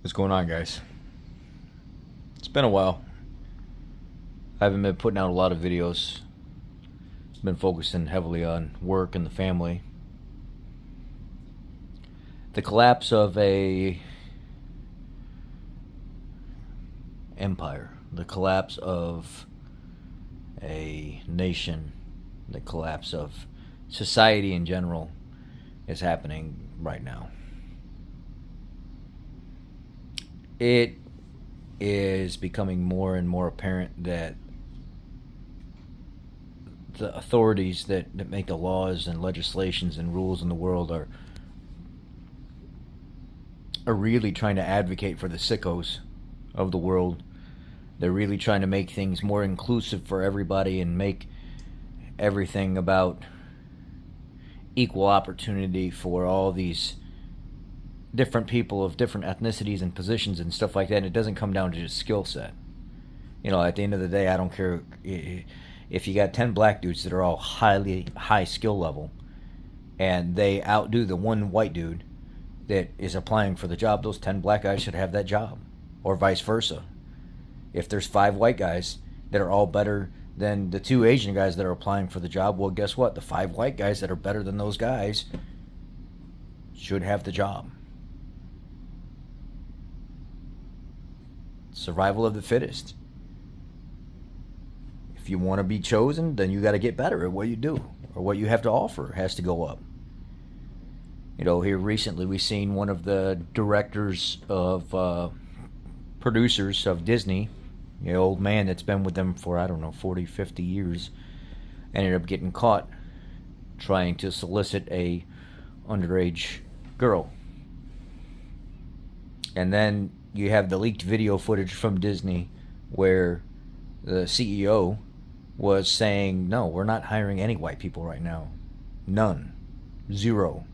What's going on, guys? It's been a while. I haven't been putting out a lot of videos. Been focusing heavily on work and the family. The collapse of a empire, the collapse of a nation, the collapse of society in general is happening right now. It is becoming more and more apparent that the authorities that make the laws and legislations and rules in the world are really trying to advocate for the sickos of the world. They're really trying to make things more inclusive for everybody and make everything about equal opportunity for all these different people of different ethnicities and positions and stuff like that. And it doesn't come down to just skill set. You know, at the end of the day, I don't care if you got 10 black dudes that are all high skill level and they outdo the one white dude that is applying for the job. Those 10 black guys should have that job, or vice versa. If there's 5 white guys that are all better than the 2 Asian guys that are applying for the job, well, guess what? The 5 white guys that are better than those guys should have the job. Survival of the fittest. If you want to be chosen, then you got to get better at what you do, or what you have to offer has to go up. You know, here recently we seen one of the directors of producers of Disney, the old man that's been with them for, I don't know, 40, 50 years, ended up getting caught trying to solicit a underage girl. And then you have the leaked video footage from Disney where the CEO was saying, no, we're not hiring any white people right now. None. Zero.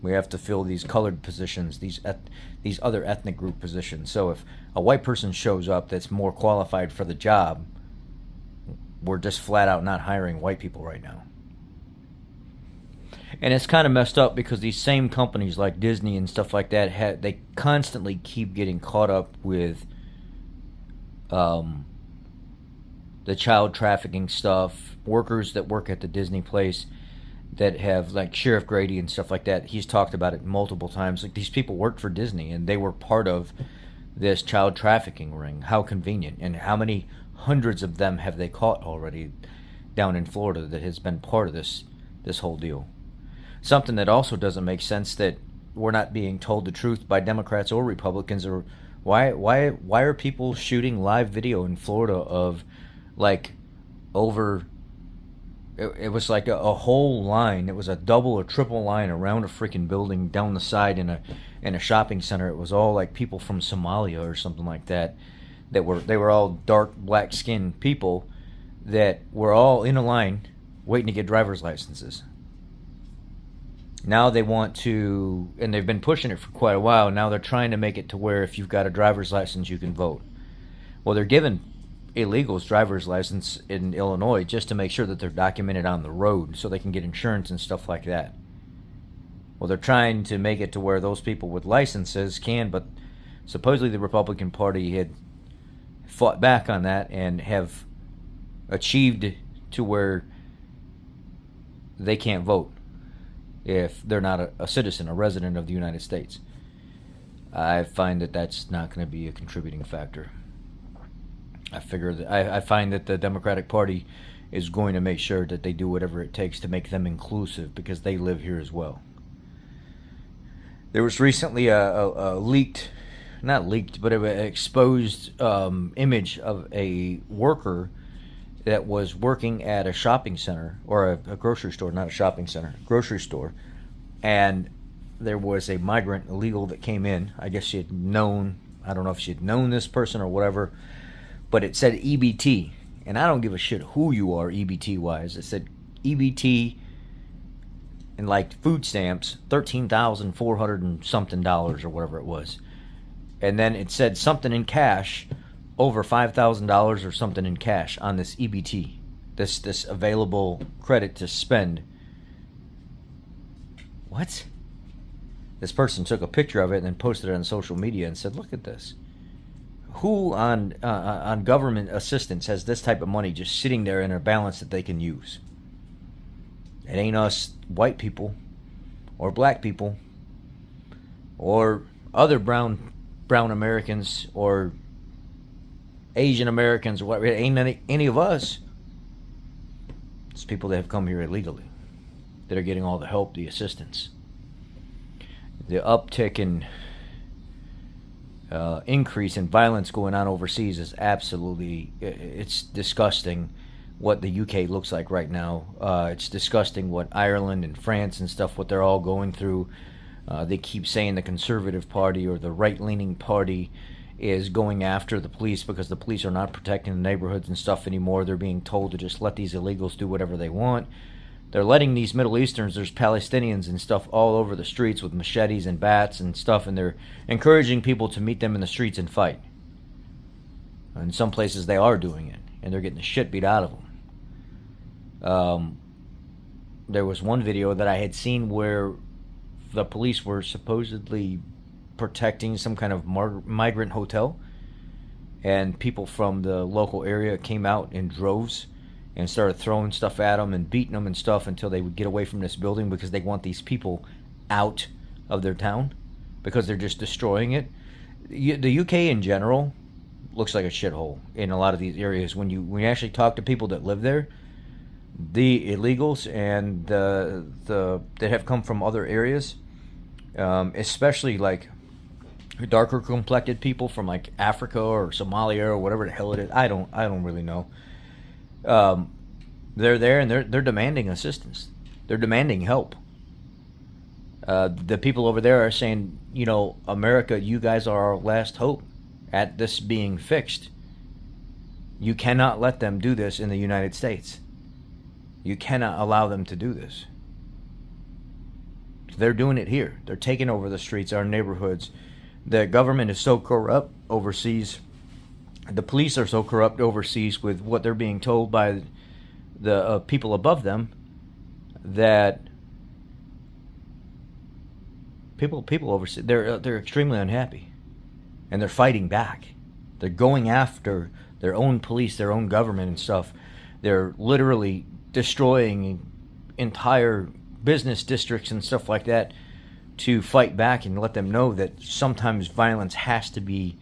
We have to fill these colored positions, these other ethnic group positions. So if a white person shows up that's more qualified for the job, we're just flat out not hiring white people right now. And it's kind of messed up because these same companies like Disney and stuff like that, they constantly keep getting caught up with the child trafficking stuff. Workers that work at the Disney place that have, like Sheriff Grady and stuff like that, he's talked about it multiple times. Like, these people worked for Disney and they were part of this child trafficking ring. How convenient. And how many hundreds of them have they caught already down in Florida that has been part of this whole deal? Something that also doesn't make sense, that we're not being told the truth by Democrats or Republicans, or why are people shooting live video in Florida of, like, over, it was like a whole line. It was a double or triple line around a freaking building down the side in a shopping center. It was all like people from Somalia or something like that. They were all dark black skinned people that were all in a line waiting to get driver's licenses. Now they want to, and they've been pushing it for quite a while, now they're trying to make it to where if you've got a driver's license you can vote. Well, they're giving illegals driver's license in Illinois just to make sure that they're documented on the road so they can get insurance and stuff like that. Well, they're trying to make it to where those people with licenses can, but supposedly the Republican Party had fought back on that and have achieved to where they can't vote if they're not a citizen, a resident of the United States. I find that that's not going to be a contributing factor. I find that the Democratic Party is going to make sure that they do whatever it takes to make them inclusive, because they live here as well. There was recently a leaked, not leaked, but an exposed image of a worker that was working at a shopping center, or a grocery store, not a shopping center, grocery store, and there was a migrant illegal that came in. I guess she had known, I don't know if she had known this person or whatever, but it said EBT, and I don't give a shit who you are EBT-wise. It said EBT and, like, food stamps, $13,400 and something dollars or whatever it was. And then it said something in cash, over $5,000 or something in cash on this EBT, this available credit to spend. What? This person took a picture of it and then posted it on social media and said, "Look at this. Who on government assistance has this type of money just sitting there in a balance that they can use? It ain't us white people, or black people, or other brown Americans, or Asian Americans, or what? It ain't any of us. It's people that have come here illegally that are getting all the help, the assistance." The uptick in increase in violence going on overseas is absolutely, it's disgusting what the UK looks like right now. It's disgusting what Ireland and France and stuff, what they're all going through. They keep saying the Conservative Party or the right-leaning party is going after the police because the police are not protecting the neighborhoods and stuff anymore. They're being told to just let these illegals do whatever they want. They're letting these Middle Easterns, there's Palestinians and stuff all over the streets with machetes and bats and stuff, and they're encouraging people to meet them in the streets and fight. In some places they are doing it, and they're getting the shit beat out of them. There was one video that I had seen where the police were supposedly protecting some kind of migrant hotel, and people from the local area came out in droves and started throwing stuff at them and beating them and stuff until they would get away from this building because they want these people out of their town because they're just destroying it. The UK in general looks like a shithole in a lot of these areas. When you actually talk to people that live there, the illegals and the that have come from other areas, especially like darker complected people from like Africa or Somalia or whatever the hell it is. I don't really know. They're there and they're demanding assistance. They're demanding help. The people over there are saying, you know, America, you guys are our last hope at this being fixed. You cannot let them do this in the United States. You cannot allow them to do this. They're doing it here. They're taking over the streets, our neighborhoods. The government is so corrupt overseas. The police are so corrupt overseas with what they're being told by the people above them that people overseas, they're extremely unhappy, and they're fighting back. They're going after their own police, their own government and stuff. They're literally destroying entire business districts and stuff like that to fight back and let them know that sometimes violence has to be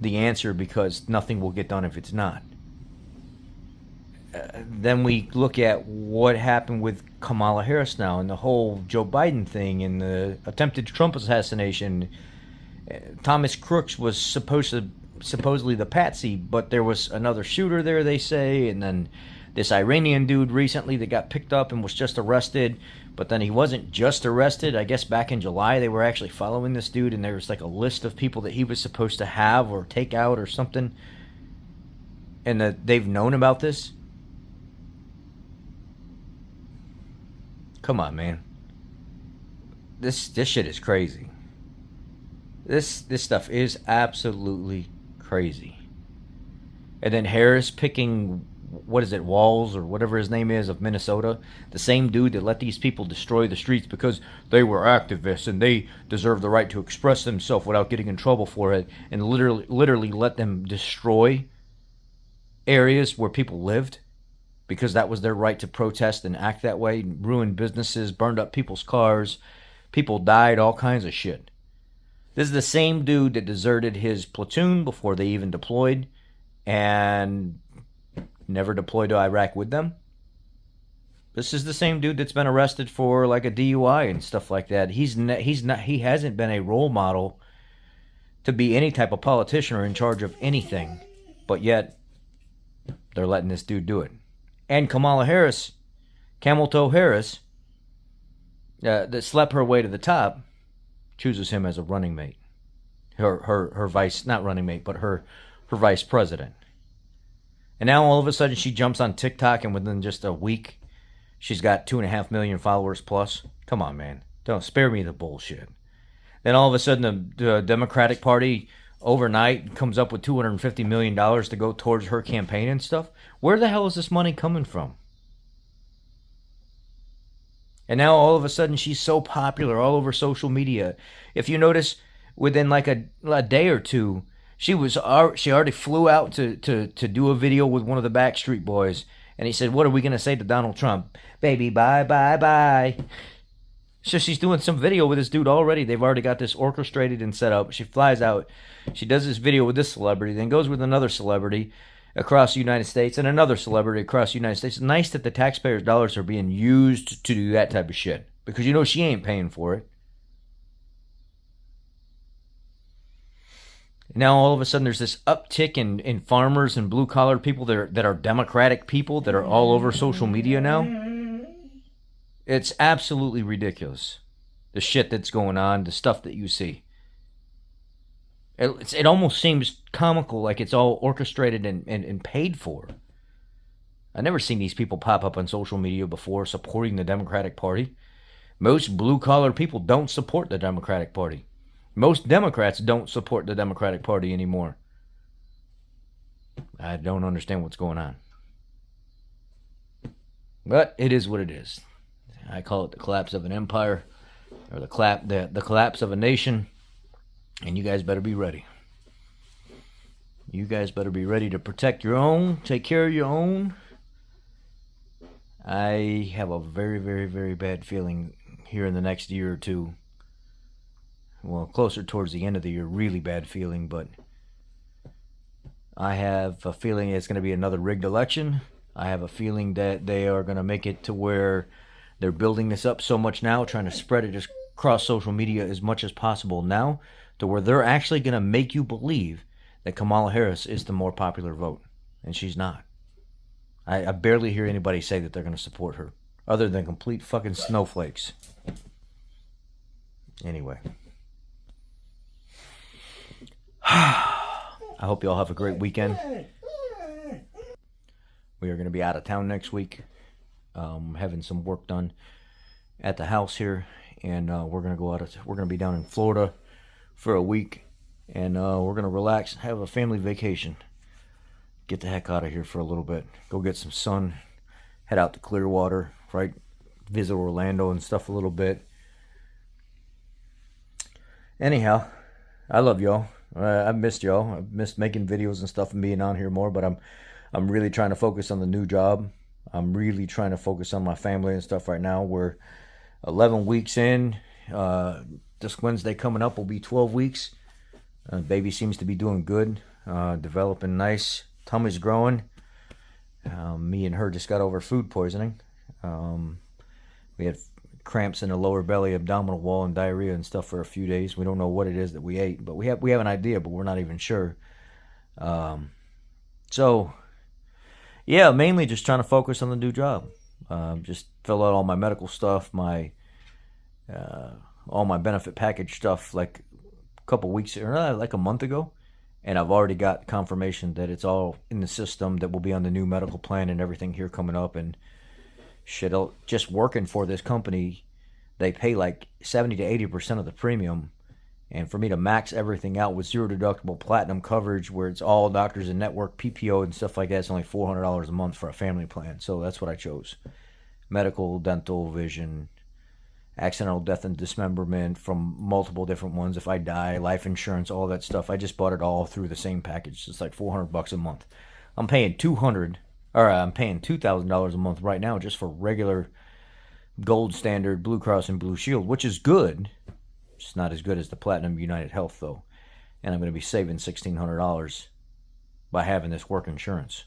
the answer because nothing will get done if it's not. Then we look at what happened with Kamala Harris now and the whole Joe Biden thing and the attempted Trump assassination. Thomas Crooks was supposedly the patsy, but there was another shooter there, they say, and then this Iranian dude recently that got picked up and was just arrested, but then he wasn't just arrested. I guess back in July they were actually following this dude, and there was like a list of people that he was supposed to have or take out or something, and that they've known about this. Come on, man. This shit is crazy. This stuff is absolutely crazy. And then Harris picking, what is it, Walls or whatever his name is, of Minnesota, the same dude that let these people destroy the streets because they were activists and they deserve the right to express themselves without getting in trouble for it, and literally let them destroy areas where people lived because that was their right to protest and act that way, ruined businesses, burned up people's cars, people died, all kinds of shit. This is the same dude that deserted his platoon before they even deployed and never deployed to Iraq with them. This is the same dude that's been arrested for like a DUI and stuff like that. He hasn't been a role model to be any type of politician or in charge of anything, but yet they're letting this dude do it. And Kamala Harris, Camel Toe Harris, that slept her way to the top, chooses him as a running mate. Her vice, not running mate, but her vice president. And now all of a sudden she jumps on TikTok, and within just a week, she's got 2.5 million followers plus. Come on, man. Don't spare me the bullshit. Then all of a sudden the Democratic Party overnight comes up with $250 million to go towards her campaign and stuff. Where the hell is this money coming from? And now all of a sudden she's so popular all over social media. If you notice, within like a day or two, she already flew out to do a video with one of the Backstreet Boys, and he said, "What are we gonna say to Donald Trump? Baby, bye bye bye." So she's doing some video with this dude already. They've already got this orchestrated and set up. She flies out, she does this video with this celebrity, then goes with another celebrity across the United States and another celebrity across the United States. It's nice that the taxpayers' dollars are being used to do that type of shit, because you know she ain't paying for it. Now all of a sudden there's this uptick in farmers and blue collar people that are Democratic people that are all over social media now. It's absolutely ridiculous, the shit that's going on, the stuff that you see. It almost seems comical, like it's all orchestrated and paid for. I've never seen these people pop up on social media before supporting the Democratic Party. Most blue-collar people don't support the Democratic Party. Most Democrats don't support the Democratic Party anymore. I don't understand what's going on. But it is what it is. I call it the collapse of an empire, or the collapse of a nation, and you guys better be ready. You guys better be ready to protect your own, take care of your own. I have a very, very, very bad feeling here in the next year or two. Well, closer towards the end of the year, really bad feeling, but I have a feeling it's going to be another rigged election. I have a feeling that they are going to make it to where they're building this up so much now, trying to spread it across social media as much as possible now, to where they're actually going to make you believe that Kamala Harris is the more popular vote, and she's not. I barely hear anybody say that they're going to support her, other than complete fucking snowflakes. Anyway. I hope you all have a great weekend. We are going to be out of town next week. Having some work done at the house here, and we're gonna be down in Florida for a week, and we're gonna relax and have a family vacation. Get the heck out of here for a little bit. Go get some sun. Head out to Clearwater, right? Visit Orlando and stuff a little bit. Anyhow, I love y'all. I've missed y'all. I've missed making videos and stuff and being on here more, but I'm really trying to focus on the new job. I'm really trying to focus on my family and stuff right now. We're 11 weeks in. This Wednesday coming up will be 12 weeks. Baby seems to be doing good, developing nice. Tummy's growing. Me and her just got over food poisoning. We had cramps in the lower belly, abdominal wall, and diarrhea and stuff for a few days. We don't know what it is that we ate, but we have an idea, but we're not even sure. So yeah, mainly just trying to focus on the new job. Just fill out all my medical stuff, all my benefit package stuff, like a couple weeks, or like a month ago, and I've already got confirmation that it's all in the system, that we'll be on the new medical plan and everything here coming up, and shit. Just working for this company, they pay like 70 to 80% of the premium. And for me to max everything out with zero deductible platinum coverage, where it's all doctors and network PPO and stuff like that, it's only $400 a month for a family plan. So that's what I chose. Medical, dental, vision, accidental death and dismemberment from multiple different ones. If I die, life insurance, all that stuff. I just bought it all through the same package. It's like $400 a month. I'm paying $2,000 a month right now just for regular gold standard Blue Cross and Blue Shield, which is good. It's not as good as the Platinum United Health, though. And I'm going to be saving $1,600 by having this work insurance.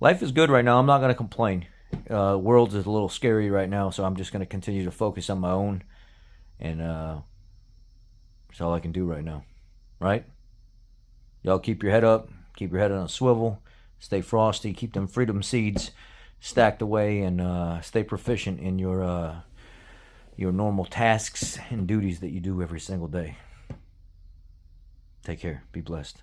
Life is good right now. I'm not going to complain. World is a little scary right now, so I'm just going to continue to focus on my own. And that's all I can do right now. Right? Y'all keep your head up. Keep your head on a swivel. Stay frosty. Keep them freedom seeds stacked away. And stay proficient in your normal tasks and duties that you do every single day. Take care. Be blessed.